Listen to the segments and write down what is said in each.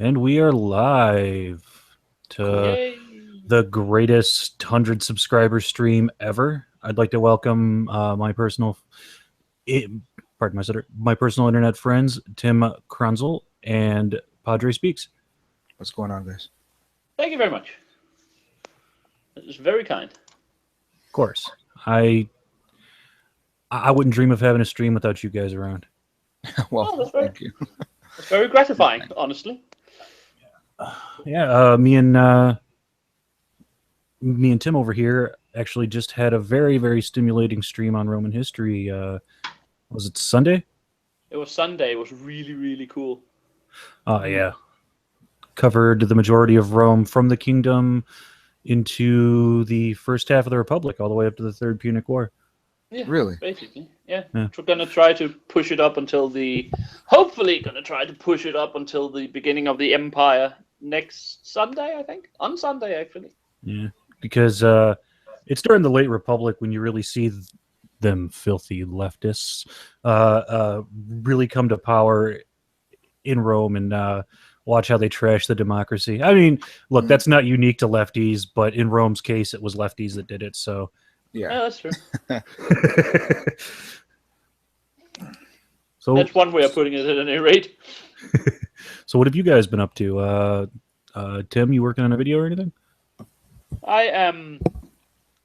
And we are live to Yay! the greatest 100 subscriber stream ever. I'd like to welcome my personal, I- pardon my stutter, my personal internet friends, Tim Kronzel and Padre Speaks. What's going on, guys? Thank you very much. It was very kind. Of course, I wouldn't dream of having a stream without you guys around. Well, that's thank you. That's very gratifying, honestly. Yeah, me and Tim over here actually just had a very stimulating stream on Roman history. Was it Sunday? It was Sunday. It was really cool. Yeah. Covered the majority of Rome from the kingdom into the first half of the Republic, all the way up to the Third Punic War. Yeah, Really? basically. Yeah. Yeah. We're gonna try to push it up until hopefully gonna try to push it up until the beginning of the Empire next Sunday, I think. On Sunday, actually. Yeah, because it's during the late Republic when you really see them filthy leftists really come to power in Rome and watch how they trash the democracy. I mean, look, that's not unique to lefties, but in Rome's case, it was lefties that did it. So, Yeah, that's true. So that's one way of putting it at any rate. So what have you guys been up to? Tim, you working on a video or anything? I am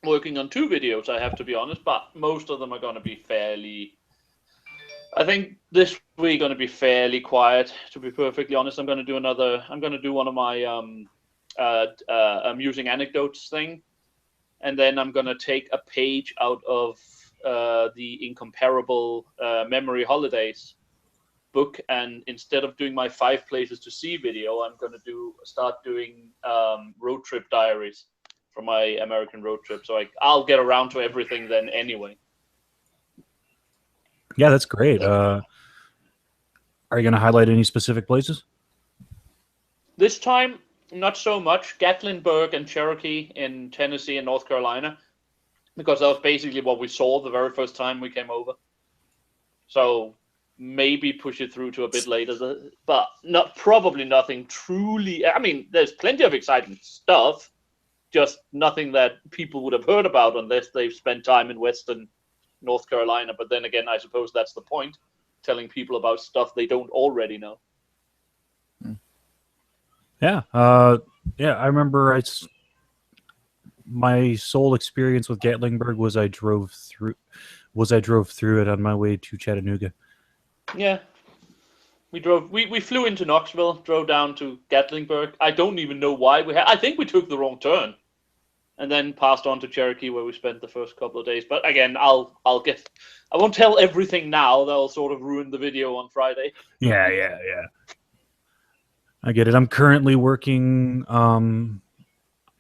working on 2 videos, I have to be honest, but most of them are going to be fairly... I think this week going to be fairly quiet, to be perfectly honest. I'm going to do one of my amusing anecdotes thing, and then I'm going to take a page out of the Incomparable Memory Holidays book, and instead of doing my 5 places to see video, I'm going to start doing road trip diaries from my American road trip. So I'll get around to everything then anyway. Yeah, that's great. Are you going to highlight any specific places? This time, not so much. Gatlinburg and Cherokee in Tennessee and North Carolina, because that was basically what we saw the very first time we came over. So maybe push it through to a bit later, but probably nothing truly. I mean, there's plenty of exciting stuff, just nothing that people would have heard about unless they've spent time in Western North Carolina. But then again, I suppose that's the point, telling people about stuff they don't already know. Yeah, I remember my sole experience with Gatlinburg was I drove through it on my way to Chattanooga. Yeah, we flew into Knoxville, drove down to Gatlinburg. I don't even know why I think we took the wrong turn, and then passed on to Cherokee, where we spent the first couple of days. But again, I won't tell everything now. That'll sort of ruin the video on Friday. Yeah. I get it. I'm currently working on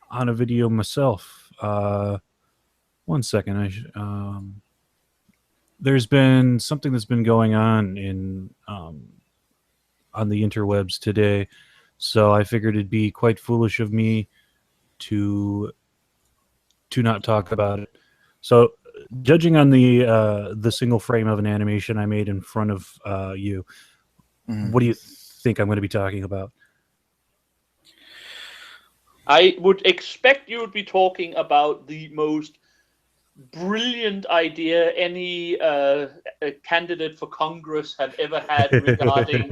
a video myself. 1 second. There's been something that's been going on on the interwebs today, so I figured it'd be quite foolish of me to not talk about it. So, judging on the single frame of an animation I made in front of you, what do you think I'm going to be talking about? I would expect you would be talking about the most brilliant idea any candidate for Congress had ever had regarding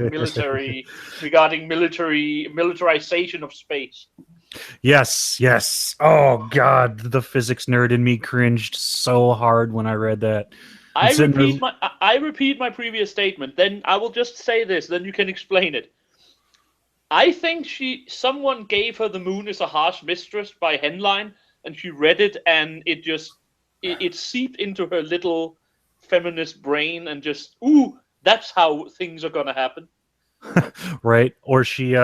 militarization of space. Yes. Oh God, the physics nerd in me cringed so hard when I read that. I repeat my previous statement. Then I will just say this. Then you can explain it. I think someone gave her "The Moon is a Harsh Mistress" by Henline, and she read it, and it seeped into her little feminist brain, and just that's how things are gonna happen. Right? Or she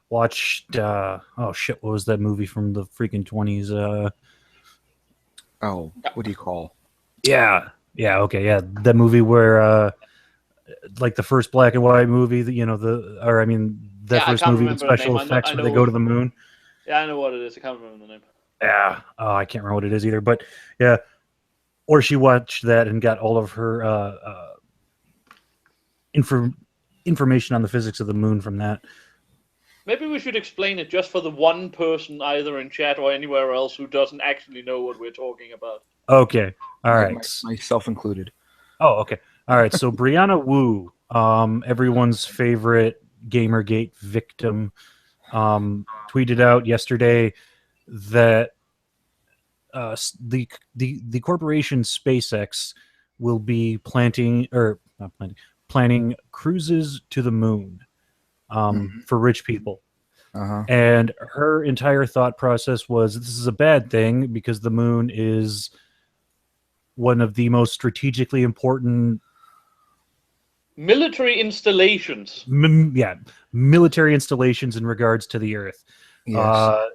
watched oh shit, what was that movie from the freaking 20s? Oh, what do you call? Yeah. Okay. Yeah, that movie where like the first black and white movie, that first movie with special effects where they go to the moon. Yeah, I know what it is. I can't remember the name. Yeah, I can't remember what it is either. But yeah, or she watched that and got all of her information on the physics of the moon from that. Maybe we should explain it just for the one person either in chat or anywhere else who doesn't actually know what we're talking about. Okay. All right. Myself included. Oh, okay. All right. So Brianna Wu, everyone's favorite Gamergate victim, tweeted out yesterday that the corporation SpaceX will be planning cruises to the moon for rich people. And her entire thought process was this is a bad thing because the moon is one of the most strategically important military installations. Military installations in regards to the Earth. Yes.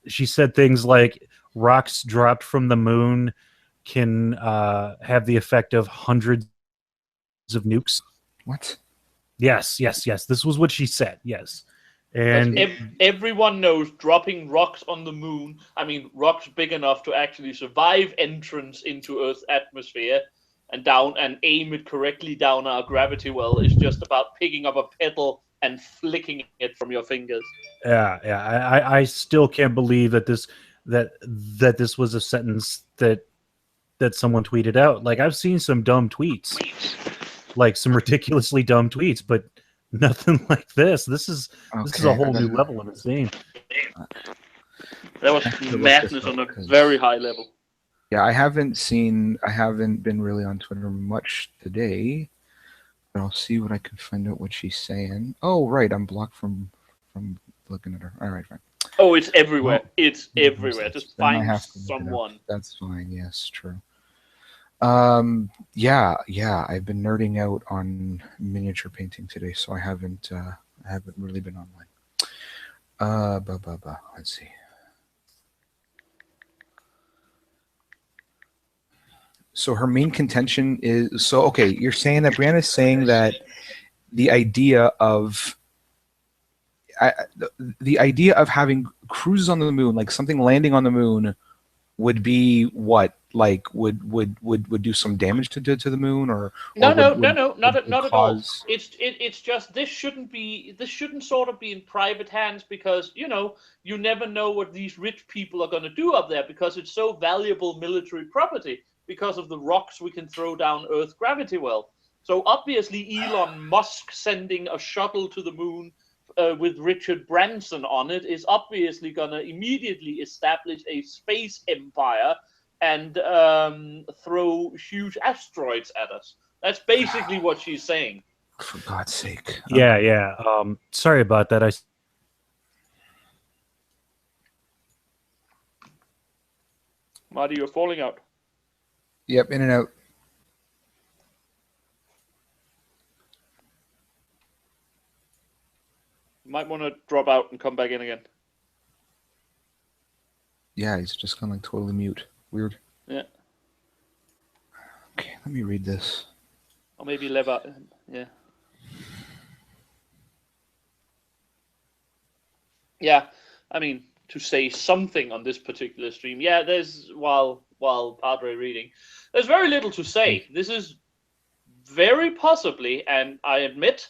She said things like rocks dropped from the moon can have the effect of hundreds of nukes. What? Yes. This was what she said. Yes. And everyone knows dropping rocks on the moon, rocks big enough to actually survive entrance into Earth's atmosphere and aim it correctly down our gravity well is just about picking up a petal and flicking it from your fingers. Yeah. I still can't believe that this was a sentence that someone tweeted out. Like, I've seen some dumb tweets, like some ridiculously dumb tweets, but nothing like this. This is a whole new level of insane. That was madness on a very high level. Yeah, I haven't been really on Twitter much today, but I'll see what I can find out what she's saying. Oh, right, I'm blocked from looking at her. All right, fine. Oh, it's everywhere. It's everywhere. Just find someone. That's fine. Yes, true. Yeah, I've been nerding out on miniature painting today, so I haven't really been online. Let's see. So her main contention is okay. You're saying that Brianna's saying that the idea of having cruises on the moon, like something landing on the moon, would be what? Like would do some damage to the moon, or not at all. It's just this shouldn't sort of be in private hands because you never know what these rich people are going to do up there because it's so valuable military property because of the rocks we can throw down Earth's gravity well. So obviously Elon Musk sending a shuttle to the moon with Richard Branson on it is obviously going to immediately establish a space empire and throw huge asteroids at us. That's basically what she's saying. For God's sake. Yeah. Sorry about that. Marty, you're falling out. Yep, in and out. You might want to drop out and come back in again. Yeah, he's just kind of like totally mute. Weird. Yeah. Okay, let me read this. Or maybe leave out. Yeah. Yeah, to say something on this particular stream. Yeah, there's while Padre reading, there's very little to say. This is very possibly, and I admit,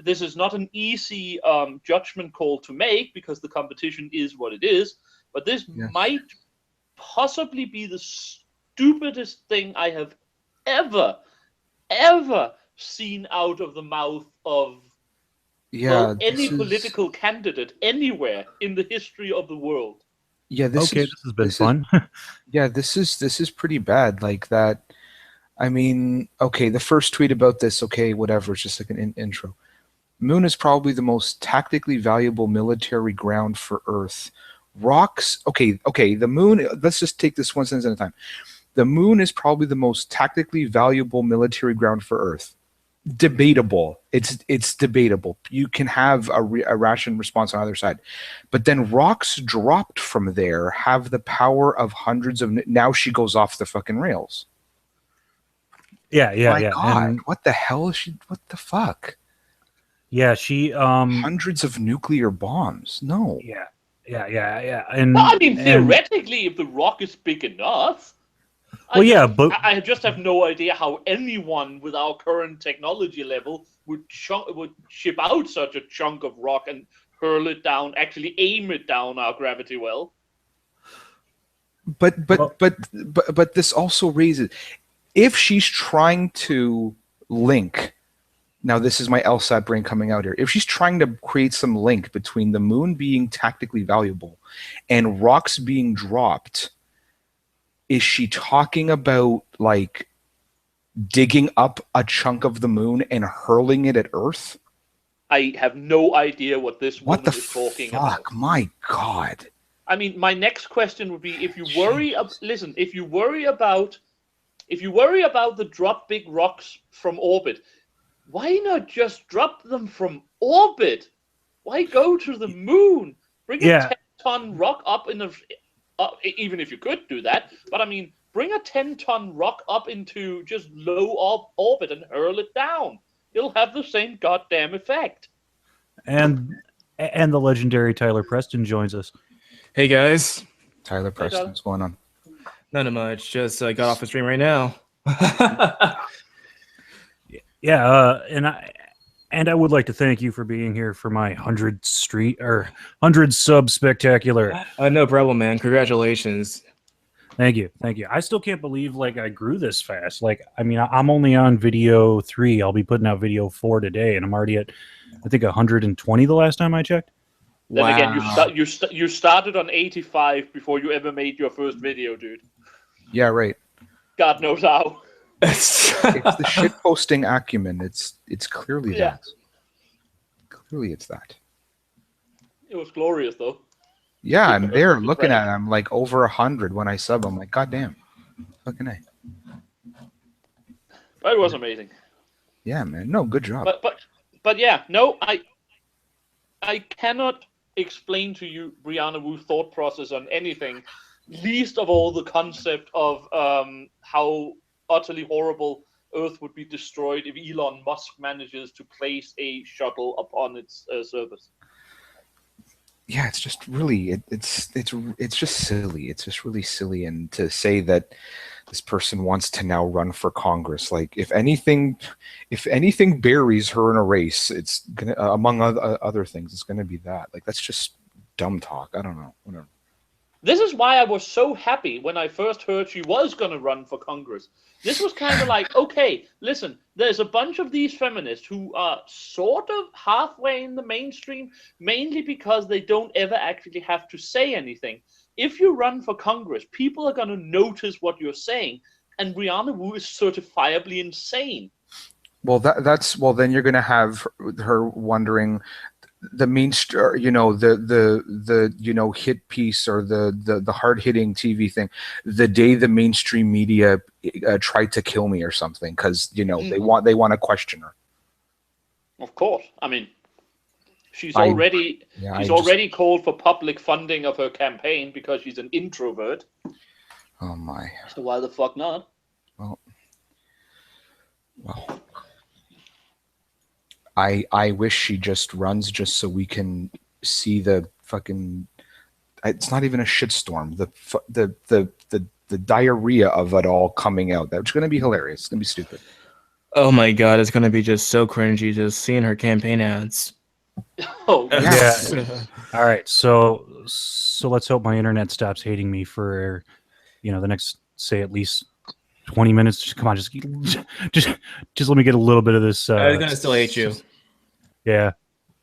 this is not an easy judgment call to make because the competition is what it is. But this might possibly be the stupidest thing I have ever seen out of the mouth of any political candidate anywhere in the history of the world. Yeah, this has been fun. Yeah, this is pretty bad. Like that. The first tweet about this, whatever. It's just like an intro. Moon is probably the most tactically valuable military ground for Earth. Rocks, the moon, let's just take this one sentence at a time. The moon is probably the most tactically valuable military ground for Earth. Debatable. It's debatable. You can have a rational response on either side. But then rocks dropped from there have the power of hundreds of... Now she goes off the fucking rails. Yeah. My God, what the hell is she... What the fuck? Yeah, she... Hundreds of nuclear bombs. No. Yeah. And theoretically, if the rock is big enough. I just have no idea how anyone with our current technology level would ship out such a chunk of rock and hurl it down, actually aim it down our gravity well. But this also raises, if she's trying to link, now this is my LSAT brain coming out here, if she's trying to create some link between the moon being tactically valuable and rocks being dropped, is she talking about like digging up a chunk of the moon and hurling it at Earth? I have no idea what this woman is talking about. My God. I mean, my next question would be: if you worry about the drop big rocks from orbit, why not just drop them from orbit? Why go to the moon? Bring a 10-ton rock up in the. Even if you could do that, but I mean, bring a 10-ton rock up into just low orbit and hurl it down. It'll have the same goddamn effect. And the legendary Tyler Preston joins us. Hey guys, Tyler Preston, what's going on? Not much. Just got off the stream right now. And I would like to thank you for being here for my 100 sub spectacular. No problem, man. Congratulations. Thank you. I still can't believe like I grew this fast. Like, I mean, I'm only on video 3. I'll be putting out video 4 today, and I'm already at, I think, 120 the last time I checked. Then again, you started on 85 before you ever made your first video, dude. Yeah, right. God knows how. It's the shit posting acumen. It's clearly that. Clearly, it's that. It was glorious, though. Yeah, I'm there looking at it. I'm like over 100 when I sub. I'm like, God damn. Fucking A. But it was amazing. Yeah, man. No, good job. But yeah, no, I cannot explain to you Brianna Wu's thought process on anything, least of all the concept of how utterly horrible Earth would be destroyed if Elon Musk manages to place a shuttle upon its surface. Yeah, it's just really it's just silly. It's just really silly, and to say that this person wants to now run for Congress, like if anything buries her in a race, it's gonna among other things, it's gonna be that. Like that's just dumb talk. I don't know. Whatever. This is why I was so happy when I first heard she was going to run for Congress. This was kind of like, okay, listen, there's a bunch of these feminists who are sort of halfway in the mainstream, mainly because they don't ever actually have to say anything. If you run for Congress, people are going to notice what you're saying, and Brianna Wu is certifiably insane. Well, then you're going to have her wondering the mainstream, the hit piece or the hard hitting TV thing, the day the mainstream media tried to kill me or something, because they want to question her. Of course, I mean, she's already called for public funding of her campaign because she's an introvert. Oh my! So why the fuck not? Well. I wish she just runs just so we can see the fucking. It's not even a shitstorm. The diarrhea of it all coming out. That's going to be hilarious. It's going to be stupid. Oh my god, it's going to be just so cringy just seeing her campaign ads. Oh yeah. All right, so let's hope my internet stops hating me for the next, say, at least 20 minutes. Just, come on, just let me get a little bit of this. I was gonna still hate you. Yeah.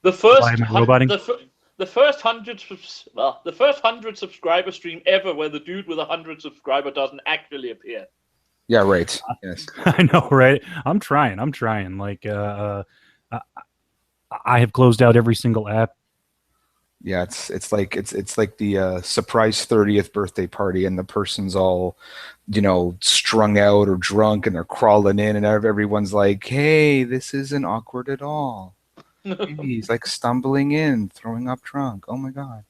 The first 100 subscriber stream ever where the dude with 100 subscriber doesn't actually appear. Yeah, right. Yes. I know, right? I'm trying. Like, I have closed out every single app. Yeah, it's like the surprise 30th birthday party, and the person's all, strung out or drunk, and they're crawling in, and everyone's like, "Hey, this isn't awkward at all." He's like stumbling in, throwing up drunk. Oh my god.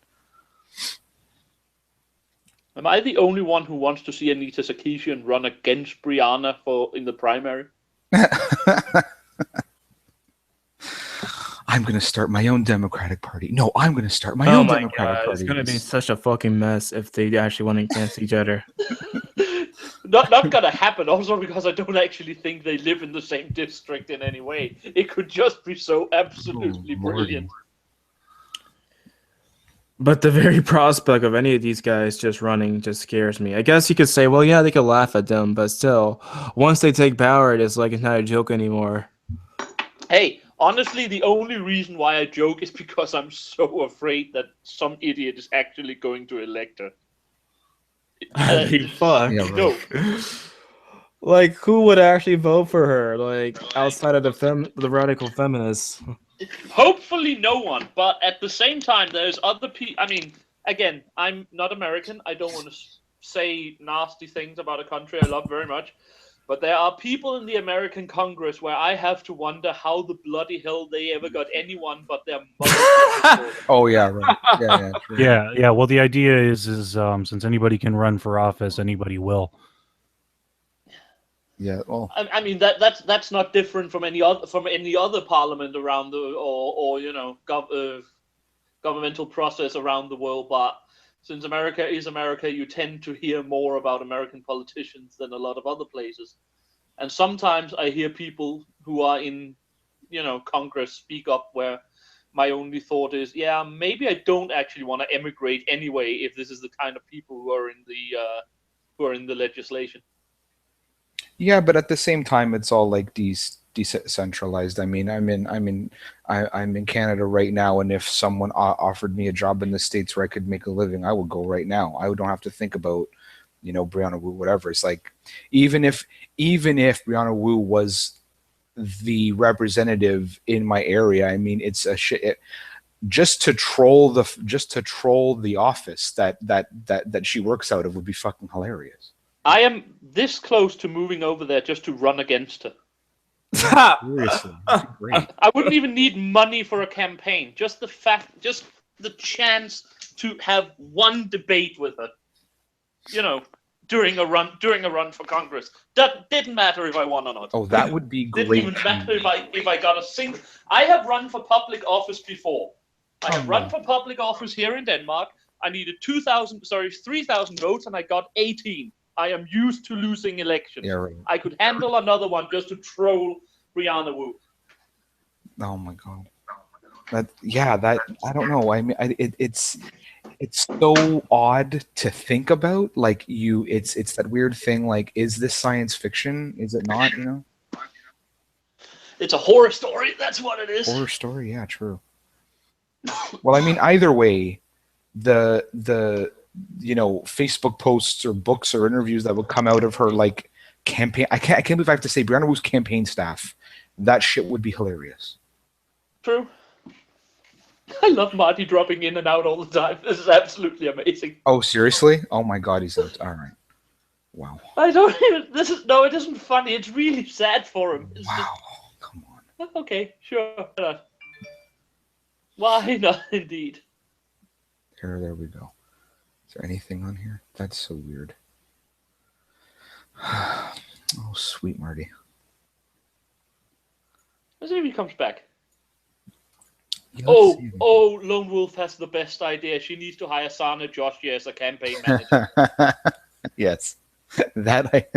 Am I the only one who wants to see Anita Sarkeesian run against Brianna in the primary? I'm going to start my own Democratic Party. No, I'm going to start my own Democratic Party. It's going to be such a fucking mess if they actually went against each other. not gonna happen. Also, because I don't actually think they live in the same district in any way. It could just be so absolutely brilliant. But the very prospect of any of these guys just running just scares me. I guess you could say, well, yeah, they could laugh at them, but still, once they take power, it's like it's not a joke anymore. Hey, honestly, the only reason why I joke is because I'm so afraid that some idiot is actually going to elect her. Fuck. Yeah, right. No. Like, who would actually vote for her? Like, outside of the radical feminists. Hopefully no one, but at the same time, there's other people. I mean, again, I'm not American. I don't want to say nasty things about a country I love very much. But there are people in the American Congress where I have to wonder how the bloody hell they ever got anyone but their mother. Oh yeah, right. Yeah, true. Yeah. Well, the idea is since anybody can run for office, anybody will. Yeah. Well, I mean that's not different from any other parliament around the or governmental process around the world. But since America is America, you tend to hear more about American politicians than a lot of other places. And sometimes I hear people who are in, Congress speak up where my only thought is, yeah, maybe I don't actually want to emigrate anyway if this is the kind of people who are in the legislation. yeah, but at the same time, it's all like decentralized. I mean, I'm in Canada right now, and if someone offered me a job in the States where I could make a living, I would go right now. I don't have to think about, Brianna Wu, whatever. It's like, even if Brianna Wu was the representative in my area, I mean, it's a shit. Just to troll the office that she works out of would be fucking hilarious. I am this close to moving over there just to run against her. Seriously, great. I wouldn't even need money for a campaign. Just the chance to have one debate with her. During a run for Congress. That didn't matter if I won or not. Oh, that would be great. Didn't even matter if I got a single. I have run for public office before. I have run for public office here in Denmark. I needed 3,000 votes, and I got 18. I am used to losing elections. Yeah, right. I could handle another one just to troll Brianna Wu. Oh my god. I don't know. I mean, it's so odd to think about. Like it's that weird thing. Like, is this science fiction? Is it not? It's a horror story. That's what it is. Horror story. Yeah, true. Well, I mean, either way, the Facebook posts or books or interviews that would come out of her like campaign. I can't believe I have to say Brianna Wu's campaign staff. That shit would be hilarious. True. I love Marty dropping in and out all the time. This is absolutely amazing. Oh, seriously? Oh my god, he's out. All right. Wow. I don't even. It isn't funny. It's really sad for him. Wow. Come on. Okay, sure. Why not? Indeed. There we go. Is there anything on here? That's so weird. Oh, sweet Marty. Let's see if he comes back. Yeah, Lone Wolf has the best idea. She needs to hire Sana Joshi as a campaign manager. Yes. That I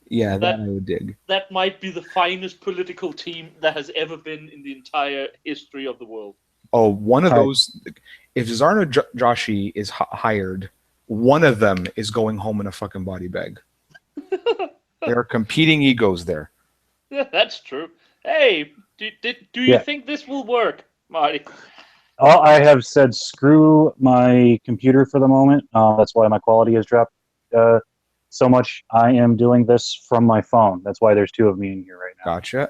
would dig. That might be the finest political team that has ever been in the entire history of the world. Oh, one of those. If Zarna Joshi is hired, one of them is going home in a fucking body bag. There are competing egos there. Yeah, that's true. Hey, do you think this will work, Marty? I have said screw my computer for the moment. That's why my quality has dropped so much. I am doing this from my phone. That's why there's two of me in here right now. Gotcha.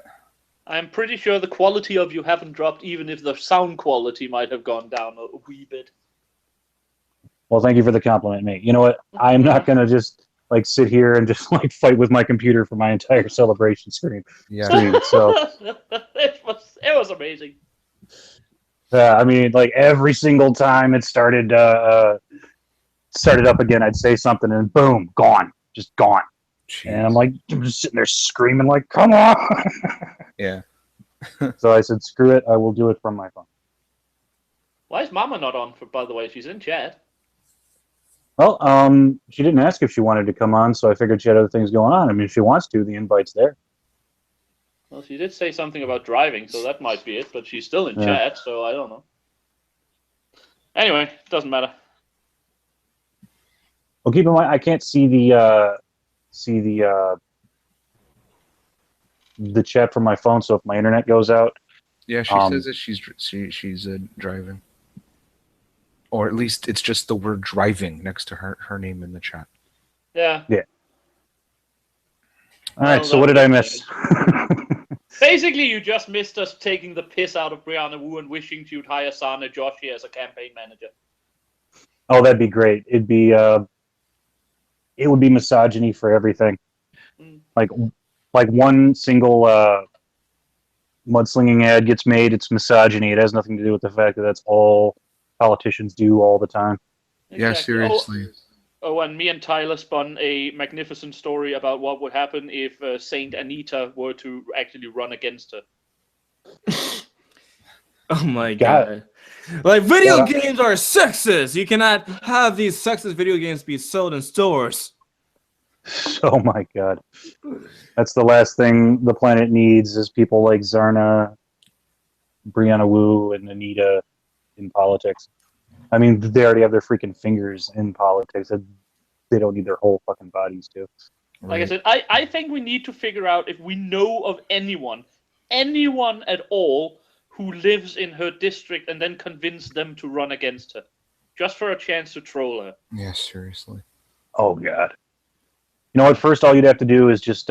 I'm pretty sure the quality of you haven't dropped, even if the sound quality might have gone down a wee bit. Well, thank you for the compliment, mate. You know what? I'm not going to just sit here and just fight with my computer for my entire celebration stream. Yeah. So it was amazing. I mean, every single time it started up again, I'd say something and boom, gone, just gone. Jeez. And I'm just sitting there screaming come on. Yeah. So I said, screw it. I will do it from my phone. Why is Mama not on, by the way? She's in chat. Well, she didn't ask if she wanted to come on, so I figured she had other things going on. I mean, if she wants to, the invite's there. Well, she did say something about driving, so that might be it. But she's still in chat, so I don't know. Anyway, doesn't matter. Well, keep in mind, I can't see the chat from my phone. So if my internet goes out, Yeah, she says that she's driving, or at least it's just the word "driving" next to her name in the chat. Yeah. Yeah. All right. So what did I miss? Basically, you just missed us taking the piss out of Brianna Wu and wishing you'd hire Sana Joshi as a campaign manager. Oh, that'd be great. It would be misogyny for everything. Like one single mudslinging ad gets made, it's misogyny. It has nothing to do with the fact that that's all politicians do all the time. Exactly. Yeah, seriously. Oh, and me and Tyler spun a magnificent story about what would happen if Saint Anita were to actually run against her. Oh my god. Like, video games are sexist! You cannot have these sexist video games be sold in stores. Oh my god. That's the last thing the planet needs is people like Zarna, Brianna Wu, and Anita in politics. I mean, they already have their freaking fingers in politics. They don't need their whole fucking bodies to. Like I said, I think we need to figure out if we know of anyone at all, who lives in her district and then convince them to run against her. Just for a chance to troll her. Yeah, seriously. Oh, God. You know what? First, all you'd have to do is just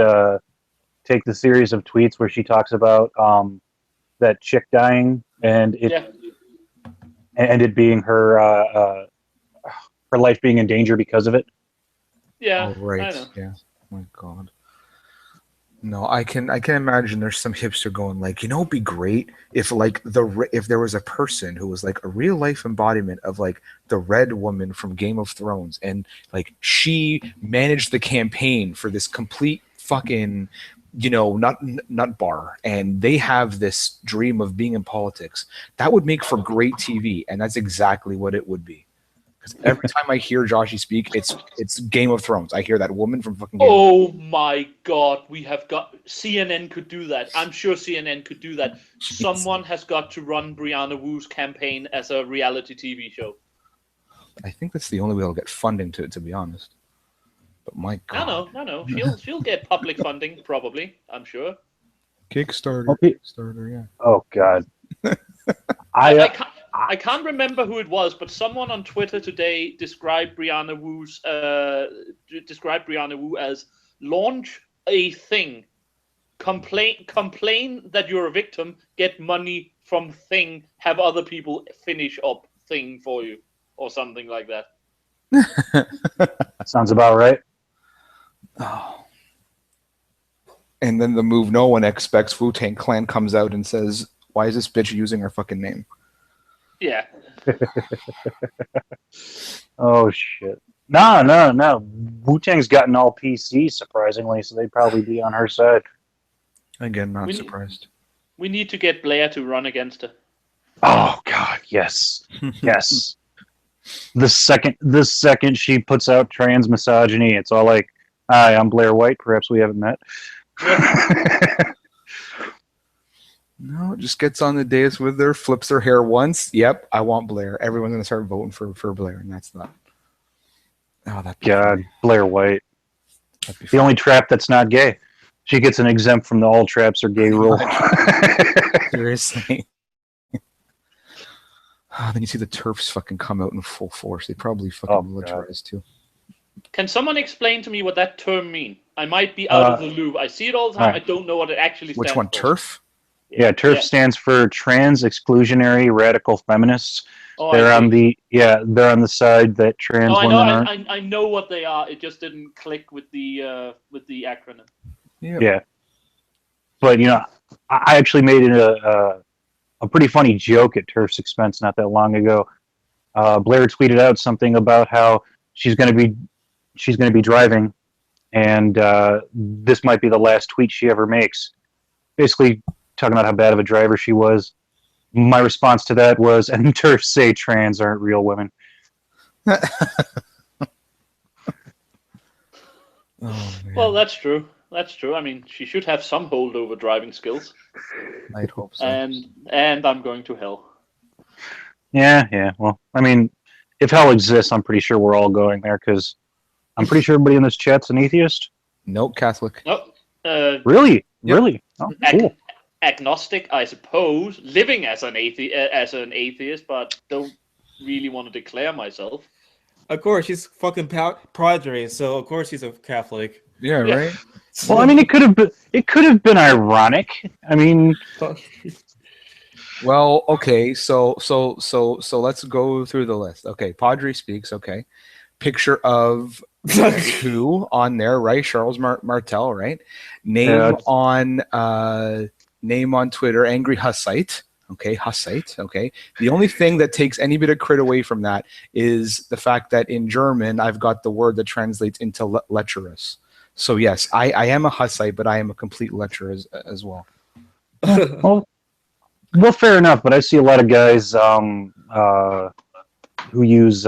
take the series of tweets where she talks about that chick dying and it being her life being in danger because of it. Yeah, oh, right. I know. Yeah. Oh my god. No, I can imagine there's some hipster going like, it'd be great if like if there was a person who was like a real life embodiment of like the Red Woman from Game of Thrones, and like she managed the campaign for this complete fucking nut bar, and they have this dream of being in politics. That would make for great TV, and that's exactly what it would be. Every time I hear Joshi speak, it's Game of Thrones. I hear that woman from fucking Game Oh my god, we have got... CNN could do that. I'm sure CNN could do that. Someone has got to run Brianna Wu's campaign as a reality TV show. I think that's the only way I'll get funding to be honest. But my god. I know. She'll get public funding, probably, I'm sure. Kickstarter, yeah. Oh, God. I can't remember who it was, but someone on Twitter today described Brianna Wu as launch a thing, complain that you're a victim, get money from thing, have other people finish up thing for you, or something like that. Sounds about right. Oh. And then the move no one expects, Wu-Tang Clan comes out and says, "Why is this bitch using our fucking name?" Yeah. Oh, shit. No. Wu-Tang's gotten all PC, surprisingly, so they'd probably be on her side. Again, not surprised. We need to get Blair to run against her. Oh, God, yes. Yes. The second she puts out trans misogyny, it's all like, "Hi, I'm Blair White. Perhaps we haven't met." No, just gets on the dais with her, flips her hair once. Yep, I want Blair. Everyone's gonna start voting for Blair, and that's not. Oh, that God, Blair White. The only trap that's not gay. She gets an exempt from the all traps are gay rule. Seriously. Then you see the TERFs fucking come out in full force. They probably fucking militarize too. Can someone explain to me what that term means? I might be out of the loop. I see it all the time. I don't know what it actually stands for. Which one, TERF? Yeah, TERF stands for Trans Exclusionary Radical Feminists. Oh, they're on the side that trans women aren't. I know what they are. It just didn't click with the acronym. Yeah, but I actually made it a pretty funny joke at TERF's expense not that long ago. Blair tweeted out something about how she's going to be driving, and this might be the last tweet she ever makes. Basically, talking about how bad of a driver she was. My response to that was, "And TERFs say trans aren't real women." Oh man. Well, that's true. That's true. I mean, she should have some hold over driving skills. I'd hope so. And I'm going to hell. Yeah. Well, I mean, if hell exists, I'm pretty sure we're all going there because I'm pretty sure everybody in this chat's an atheist. Nope, Catholic. Nope. Really? Yep. Really? Oh, cool. Agnostic, I suppose. Living as an atheist, but don't really want to declare myself. Of course, she's fucking Padre, so of course he's a Catholic. Yeah, Yeah. right. Well, I mean, it could have been ironic. I mean, Well, okay, so let's go through the list. Okay, Padre speaks. Okay, picture of who on there, right? Charles Martel, right? Name on Twitter, Angry Hussite. Okay, Hussite. Okay. The only thing that takes any bit of credit away from that is the fact that in German I've got the word that translates into lecherous. So yes, I am a Hussite, but I am a complete lecher as well. well, fair enough. But I see a lot of guys who use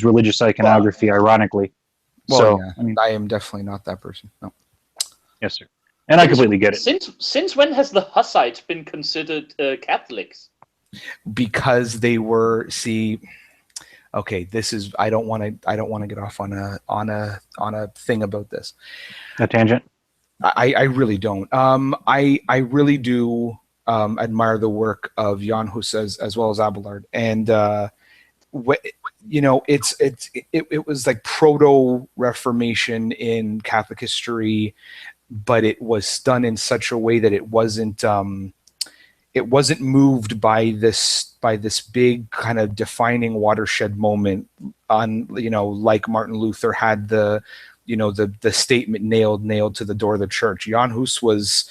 religious iconography, ironically. Well, So yeah, I mean, I am definitely not that person. No. yes, sir. And I completely get it. Since when has the Hussites been considered Catholics? Because they were okay, this is I don't want to get off on a thing about this. A tangent. I really don't. I really do admire the work of Jan Hus as well as Abelard, and it was like proto Reformation in Catholic history, but it was done in such a way that it wasn't moved by this big kind of defining watershed moment on, like Martin Luther had the statement nailed to the door of the church. Jan Hus was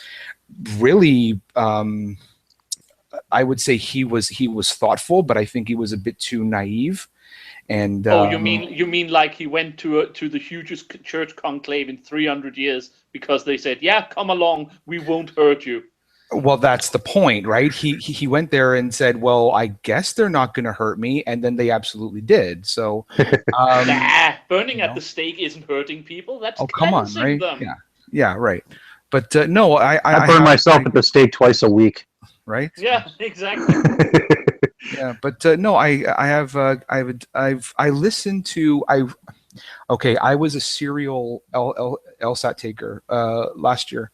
really, I would say he was thoughtful, but I think he was a bit too naive. And you mean like he went to the hugest church conclave in 300 years because they said, yeah, come along, we won't hurt you. Well, that's the point, right? He went there and said, well, I guess they're not going to hurt me, and then they absolutely did. So, burning at the stake isn't hurting people. That's come on, right? them. Yeah, right. But no, I burn myself at the stake twice a week. Right? Yeah, exactly. Yeah, but no, I listened to I was a serial LSAT taker last year,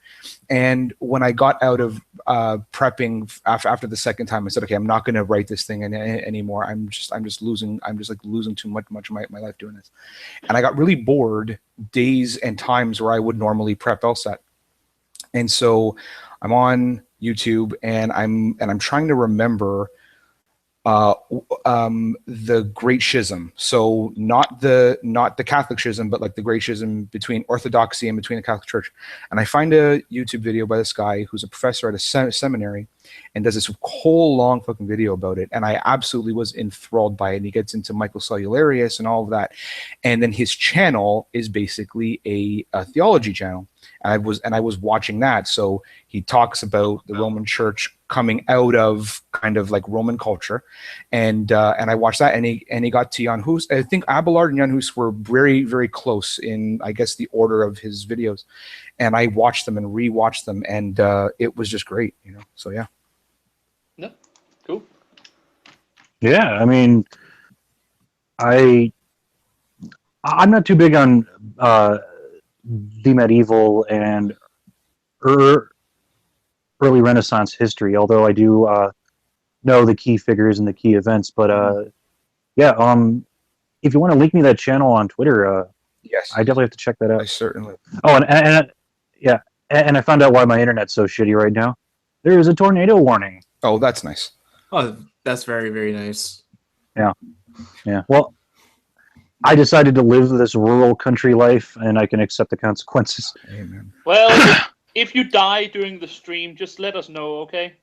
and when I got out of prepping after the second time, I said, okay, I'm not going to write this thing anymore. I'm just losing too much of my life doing this, and I got really bored days and times where I would normally prep LSAT, and so I'm on YouTube and I'm trying to remember the Great Schism. So not the Catholic schism, but like the Great Schism between Orthodoxy and between the Catholic Church. And I find a YouTube video by this guy who's a professor at a seminary and does this whole long fucking video about it. And I absolutely was enthralled by it. And he gets into Michael Cellularius and all of that. And then his channel is basically a theology channel. And I was watching that. So he talks about the Roman Church coming out of kind of like Roman culture, and I watched that, and he got to Jan Hus. I think Abelard and Jan Hus were very, very close in, I guess, the order of his videos, and I watched them and rewatched them, and it was just great, So yeah. No, cool. Yeah, I mean, I'm not too big on the medieval and early Renaissance history, although I do know the key figures and the key events. But yeah, if you want to link me that channel on Twitter, yes, I definitely have to check that out. I certainly. Oh, and yeah, and I found out why my internet's so shitty right now. There is a tornado warning. Oh, that's nice. Oh, that's very, very nice. Yeah. Well, I decided to live this rural country life, and I can accept the consequences. Amen. Well, if you die during the stream, just let us know, okay?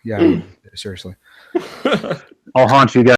Yeah, seriously. I'll haunt you guys.